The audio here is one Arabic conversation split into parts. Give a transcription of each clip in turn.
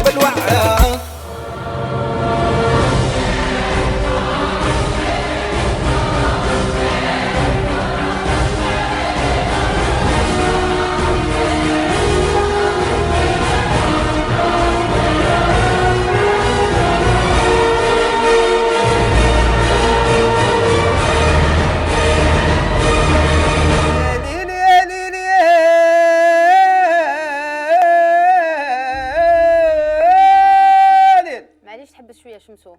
بالوعاء. شمسو.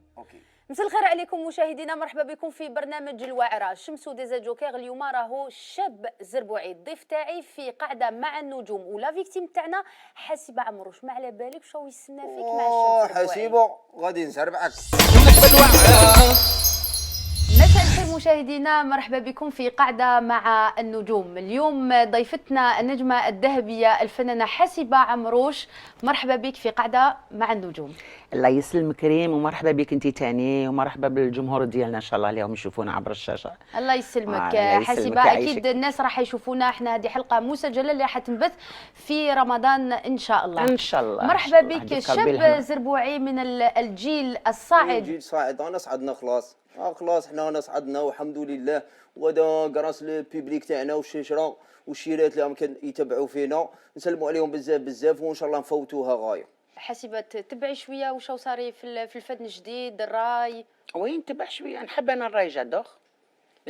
مساء الخير عليكم مشاهدينا، مرحبا بكم في برنامج الواعرة. شمسو ديزا جوكير. اليوم راهو شاب زربوعي، الضيف تاعي في قاعده مع النجوم، ولا فيكتيم تاعنا حسيبه عمروش. ما على بالك شو يستنى فيك مع الشاب زربوعي؟ حسيبه غادي نسربعك. مساء الخير مشاهدينا، مرحبا بكم في قاعدة مع النجوم. اليوم ضيفتنا النجمة الذهبية الفنانة حسيبة عمروش. مرحبا بك في قاعدة مع النجوم. الله يسلمك ريم، ومرحبا بك انت تاني، ومرحبا بالجمهور ديالنا ان شاء الله اليوم يشوفونا عبر الشاشة. الله يسلمك حسيبة. اكيد الناس راح يشوفونا، احنا هذه حلقة مسجلة اللي راح تنبث في رمضان ان شاء الله. ان شاء الله. مرحبا بك شاب زربوعي من الجيل الصاعد. الجيل الصاعد، انا صعدنا خلاص. خلاص حنا صعدنا والحمد لله، وهذا كراس البيبليك تاعنا والشجره والشيرات اللي كانوا يتبعوا فينا، نسلموا عليهم بزاف بزاف، وان شاء الله نفوتوها غايه. حسيبة تبعي شويه واش صاري في الفن الجديد، الراي؟ وين نتبع شويه، نحب انا الراي جادوغ.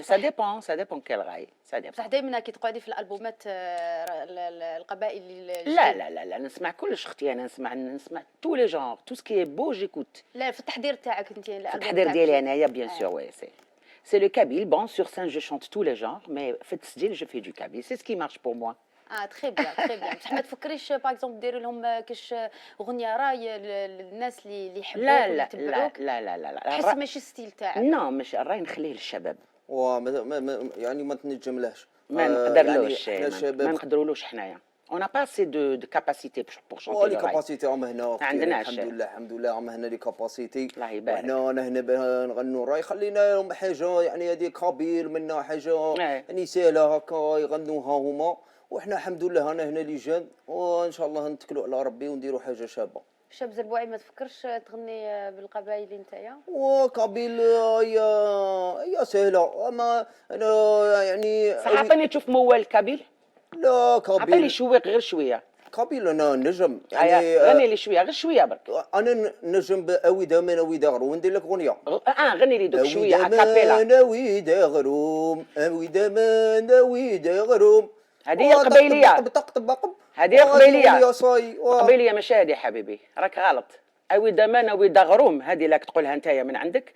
سا ديبون كيل راي، سا ديبون. بصح دائما كي تقعدي في الالبومات القبائل لا نسمع كلش اختي، انا نسمع تو لي جونغ، تو سكي بو جيكوت. لا في التحضير تاعك انت، في التحضير ديالي انايا بيان سور وي سي لو كابيل. بون سور سين جو شونت تو لي جونغ، مي في التسجيل جو في دو كابيل، سي سكي مارش بور موا. تري بيان تري بيان. بصح ما تفكريش باغ اكزومبل ديري لهم كاش اغنيه راي للناس اللي يحبوك واللي يتبعوك؟ لا تحس ماشي ستيل تاعك؟ نو ماشي الراي، نخليه للشباب. يعني ما تنجملهش، ما نقدرلوش، يعني ما نقدرولوش حنايا. On n'a pas assez de capacité pour chanter. لي كاباسيتي راهم هنا، عندناش. الحمد لله راهم هنا لي كاباسيتي. الله يبارك. وحنا هنا نغنوا راي، خلينا لهم حاجه يعني هذه كابيل منا حاجه يعني سهله هكا يغنوها هما، وحنا الحمد لله انا هنا لي جان، وان شاء الله نتكلوا على ربي ونديروا حاجه شابه. شاب زربوعي، ما تفكرش تغني بالقبائل نتايا؟ وكابيل هي سهله، اما انا يعني صح. عطيني تشوف موال كابيل. لا كابيل عطيني شويق غير شويه. كابيل انا نجم يعني غني لي شويه غير شويه برك. انا نجم اوي داما اوي داغروم، وندير لك اغنيه. غني لي دوك شويه اكابيلا. اوي داغروم اوي داما اوي داغروم. هذه القبيليه، هذه القبيليه القبيليه ماشي هذه حبيبي، راك غلط. اوي داما اوي داغروم هذه لاك تقولها نتايا من عندك.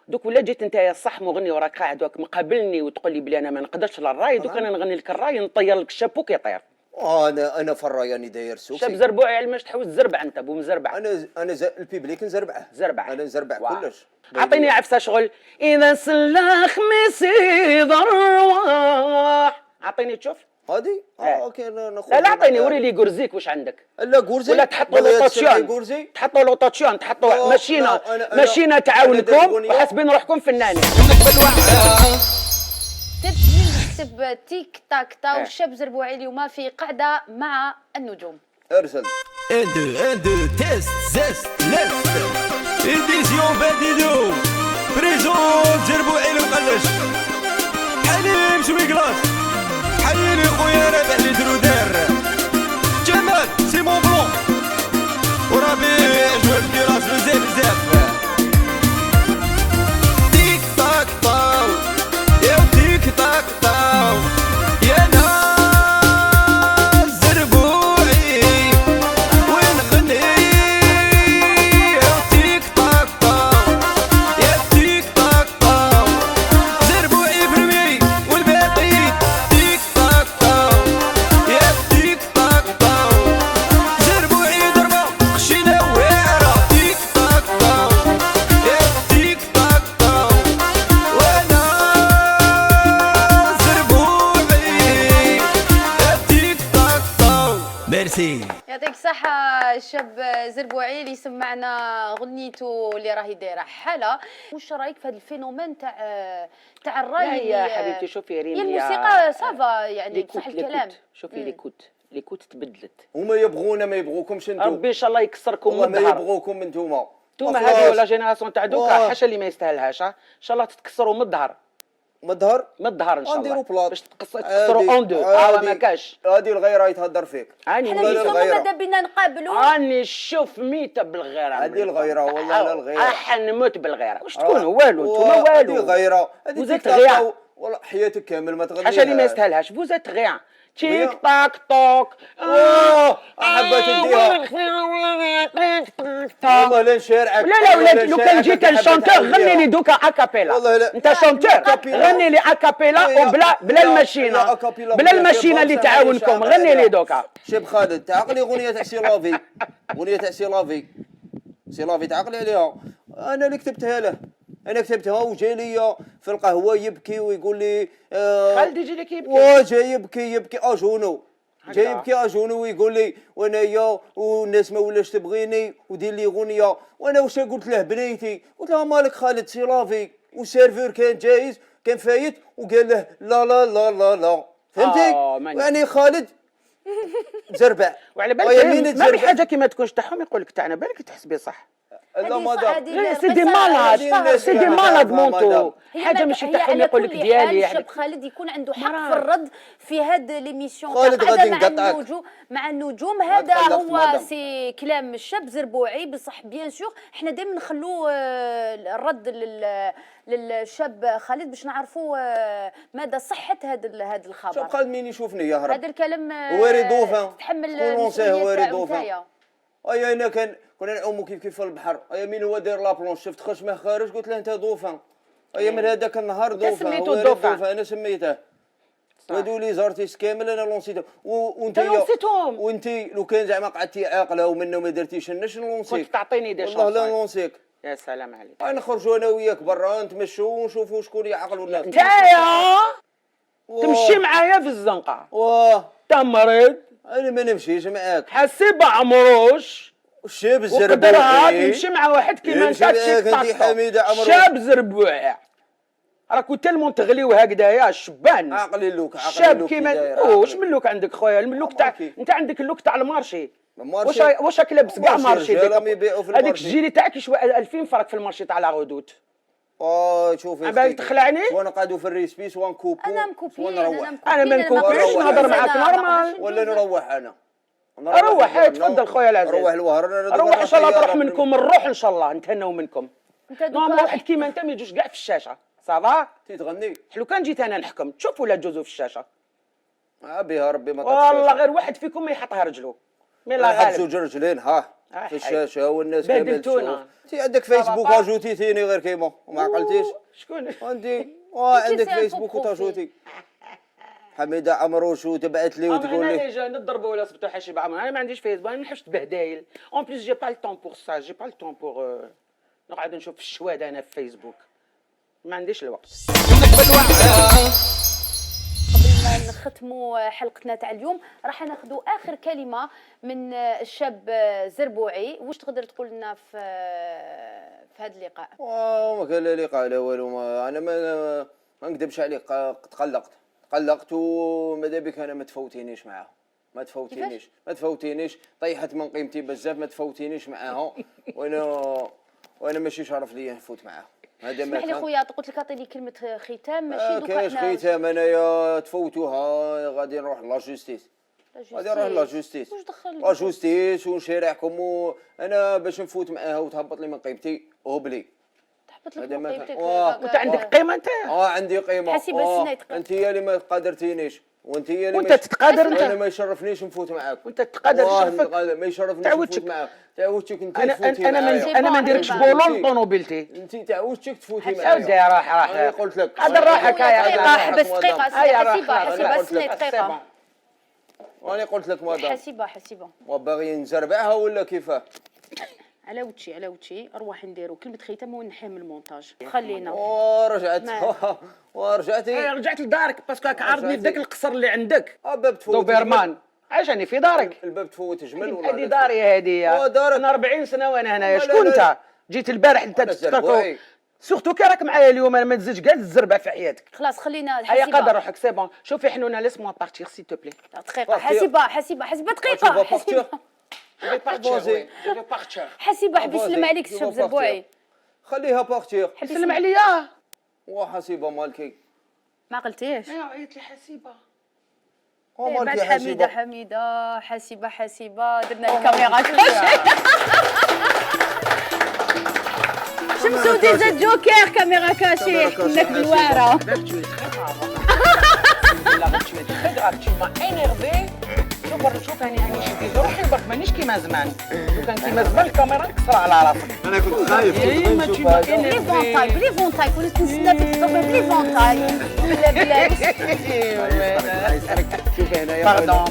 دوك ولا جيت نتايا صح مغني وراك قاعد مقابلني وتقول لي بلي انا ما نقدرش للراي، دوك انا نغني لك الراي نطير لك الشابو كيطير. انا في الراي راني داير سوق. شاب زربوعي علماش تحوس تزربع انت بو مزربع. انا البيبليك نزربعه. انا نزربع كلش. عطيني عفسه شغل. اذا سلا خميسي ضرواح. عطيني تشوف هادي. اوكي لا اعطيني، وري لي غورزيك واش عندك. لا غورزي ولا تحطوا لوطاسيون، تحطوا ماشينا تعاونكم وحاسبين روحكم فنانين. تكتب تيك تاك تاو. الشاب زربوعي اليوم في قعده مع النجوم. ارسل 1 2 تيست زيست ليست اديسيون باديدو بريزون زربوعي المقلش. حليم شوي كلاس، حيلي خويا رابح لي درودار، جمال سيمون بلون وربيع جوال كلاس بزاف بزاف. تيك تاك طاو يا تيك تاك طاو يا ناس زربوعي وين غني يا تيك تاك طاو يا تيك تاك طاو زربوعي برمي والباقي تيك تاك طاو يا تيك تاك طاو زربوعي ضربة خشينا واعرة تيك تاك طاو يا تيك تاك طاو وانا زربوعي يا تيك تاك طاو. ميرسي. يعطيك الصحة الشاب زربوعي اللي سمعنا غنيته اللي راهي دايرة حالة. واش رايك في هذا الفينومين تاع الراي؟ لا يا حبيبتي شوفي ريم، هي الموسيقى صافا يعني صح الكلام. شوفي ليكوت اللي كنت تبدلت. هما يبغونا ما يبغوكمش انتم. ربي ان شاء الله يكسركم من الظهر. ما يبغوكم انتوما. انتوما هذه ولا جينيراسيون تاع دوكا حاشا اللي ما يستاهلهاش. ان شاء الله تتكسروا من الظهر. من الظهر؟ من الظهر ان شاء الله. باش تكسروا اون دو. ما كاش. هذه الغيره يتهدر فيك. راني ماذا بينا نقابلوا. راني نشوف ميته بالغيره. هذه الغيره والله لا الغيره. راح نموت بالغيره. واش تكونوا والو انتوما والو. هذه الغيره. هذه غيا. والله حياتك كامل ما تغنيش. حاشا اللي ما يستاهلهاش. فوزات غيا. تيك تاك توك. حبات تديها. والله لا نشارعك. لا ولاد لو كان جيت شونتور غني لي دوكا اكابيلا. انت شونتور غني لي اكابيلا بلا الماشينه. بلا الماشينه اللي تعاونكم غني لي دوكا. شيب خالد تعقلي اغنيه تاع سي لافي. اغنيه تاع سي لافي. سي لافي تعقلي عليها. انا اللي كتبتها له. انا كتبتها وجا لي في القهوه يبكي ويقول لي خالد يجي لك يبكي. جاي يبكي اجونو. جاي يبكي اجونو ويقول لي وانايا والناس ما ولاش تبغيني ودير لي اغنيه. وانا واش قلت له بنيتي؟ قلت له مالك خالد سي لافي. والسيرفور كان جايز كان فايت وقال له لا لا لا لا لا. فهمتي؟ يعني خالد زربع. وعلى بالك ما في حاجه كيما تكونش تاعهم يقول لك تاعنا بالك تحسبي صح. لا سي دي مالاد. سي دي مالاد مونطو. حاجه ماشي تاعهم يقول لك ديالي. الشاب خالد يكون عنده حق في الرد في هذا ليميسيون خالد غادي نقطعك مع النجوم. هذا هو سي كلام الشاب زربوعي. بصح بيان سور احنا دائما نخلوه الرد للشاب خالد باش نعرفوا مدى صحه هذا الخبر. شاب خالد مين يشوفني يا هرب. هذا الكلام هو ريدوفان تحمل هو ريدوفان. اي انا كنا نعوموا كيف في البحر. اي مين هو داير لابلونش شفت خشمه خارج قلت له انت دوفان. اي من هذاك النهار دوفان. سميتو دوفان. انا سميته. هادو لي زارتيست كامل انا لونسيتهم. وانت لونسيتهم. وانت لو كان زعما قعدتي عاقله ومنه وما درتيش لنا شنو نلونسيك؟ كنت تعطيني دي شونس. والله لا نلونسيك. يا سلام عليك. نخرجوا انا وياك برا نتمشوا ونشوفوا شكون يعقل ولا. نتايا تمشي معايا في الزنقه. انت مريض. انا ما نمشيش معاك. حسيب عمروش. الشاب الزربوعي يمشي مع واحد كيما انت شاب زربوعي. راكو تلمون تغليو هكذايا الشبان. عقلي اللوك شاب كيما واش من لوك عندك خويا؟ الملوك تاع انت عندك اللوك تاع المارشي. واش راك لابس كاع مارشي؟ هذيك الجيلي تاعك يشوى 2000 فرق في المارشي تاع لا غودوت. شوفي بالك تخلعني. وانا قاعدو في الريسبيس وانكوبو. انا مكوبين. انا ما نكوبيش نهضر معاك نورمال. ولا نروح انا. روح تفضل خويا العزيز. روح الوهر. روح ان شاء الله تروح منكم الروح ان شاء الله نتهناو منكم. نورمال واحد كيما انت ما يجوش كاع في الشاشه. صافا تغني. حلو كان جيت انا نحكم تشوف ولا تجوزوا في الشاشه. بها ربي ما والله غير واحد فيكم ما يحطها رجلو. مي لا غالب. زوج رجلين في الشاشه والناس كامل تشوف. انت عندك فيسبوك اجوتيتيني غير كيما وما عقلتيش. شكون؟ انت عندك فيسبوك وتاجوتي. حميده عمروش وتبعت لي وتقول لي انا جاي نضربوا ولا صبتو حاشي بعمر. انا ما عنديش فيسبوك. انا ما نحبش بهدايل. اون بليس جي با الطون بور سا. جي با الطون بور نقعد نشوف في الشواد انا في فيسبوك. ما عنديش الوقت. قبل ما نختموا حلقتنا تاع اليوم راح ناخذوا اخر كلمه من الشاب زربوعي. واش تقدر تقول لنا في هذا اللقاء؟ ما كان لا لقاء لا والو. انا ما نكذبش عليك. تقلقت وماذا بك انا ما تفوتينيش معاه. ما تفوتينيش طيحت من قيمتي بزاف. ما تفوتينيش معاها. وانا ماشي شرف ليا نفوت معاه. هذا ما اسمح لي خويا قلت لك اعطيني كلمه ختام ماشي دوكا. كاش ختام انايا تفوتوها غادي نروح لا جوستيس. غادي نروح لا جوستيس. واش دخل لا جوستيس ونشارعكم. انا باش نفوت معاها وتهبط لي من قيمتي هبلي. تهبط لك من قيمتك. وانت عندك قيمه انت؟ عندي قيمه. حسيب السنه انت هي اللي ما قادرتينيش. وانت هي اللي وانت تتقادر. انا ما يشرفنيش نفوت معاك. وانت تتقادر شرفك. ما يشرفنيش نفوت معاك. تعودتك انت تفوتي معايا. انا ما نديركش بولون طونوبيلتي. انت تعودتك تفوتي معايا. اودي راح انا قلت لك هذا راحك. دقيقه بس دقيقه حسيبها سنه دقيقه. وانا قلت لك ماذا حسيبه وباغي نزربعها ولا كيفاه؟ على وجهي اروح نديرو كلمه ختام ونحيم المونتاج. خلينا ورجعتي رجعت لدارك باسكو راك عارضني في ذاك القصر اللي عندك. باب تفوت دوبرمان. عايش راني في دارك. الباب تفوت جمل ولا هذه داري هذه. انا 40 سنه وانا هنايا. شكون انت؟ جيت البارح انت تتكركو. سورتو كي راك معايا اليوم انا ما تزيدش كاع الزربه في حياتك. خلاص خلينا هيا حسيبه. قدر روحك سي بون. شوفي حنونه ليس موا بارتير سي تو بلي. دقيقه حسيبه دقيقه حسيبه. حسيبه حبي يسلم عليك الشاب زربوعي. خليها بارتير. سلم عليا. وحسيبه مالكي ما قلتيش. ايوا عيط لي حسيبه. بعد حسيبه درنا الكاميرا شمسو ديجا جوكر كاميرا كاشي حنك بالواعره. شوف هاني شديت روحي برك مانيش كيما زمان. لو كان كيما زمان الكاميرا نكسر على راسك. انا كنت خايف بلي فونتاي كنت نستنى في الصبح بلي فونتاي بلا شوف هنايا باردون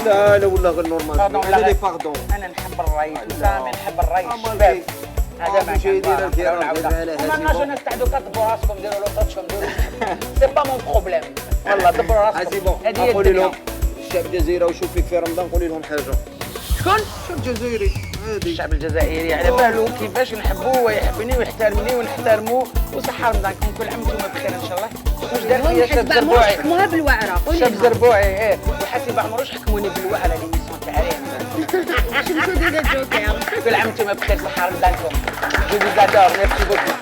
لا ولا غير نورمال هذا باردون. انا نحب الريش سامي نحب الريش الشباب. هذا ما شي يدير الكيران ما نجوش تاعدو كتدبروا راسكم ديروا لوطاتكم ديروا سي با مون بروبليم والله دبروا راسكم. هذه هي الدنيا. الشعب الجزائري وشوف فيك في رمضان قولي لهم حاجه. شكون؟ الشعب الجزائري هادي الشعب الجزائري على بالو كيفاش نحبوه ويحبني ويحترمني ونحترموه وصحة رمضانكم كل عام وانتم بخير ان شاء الله. واش دار فيا الشاب زربوعي؟ حكموها بالوعره قولي الشاب زربوعي وحسيب عمروش حكموني بالوعره ليميسيون تاعي. شمسو ديجا جوكر كل عام وانتم بخير صحة رمضانكم. جو فيز ادور ميرسي بوكو.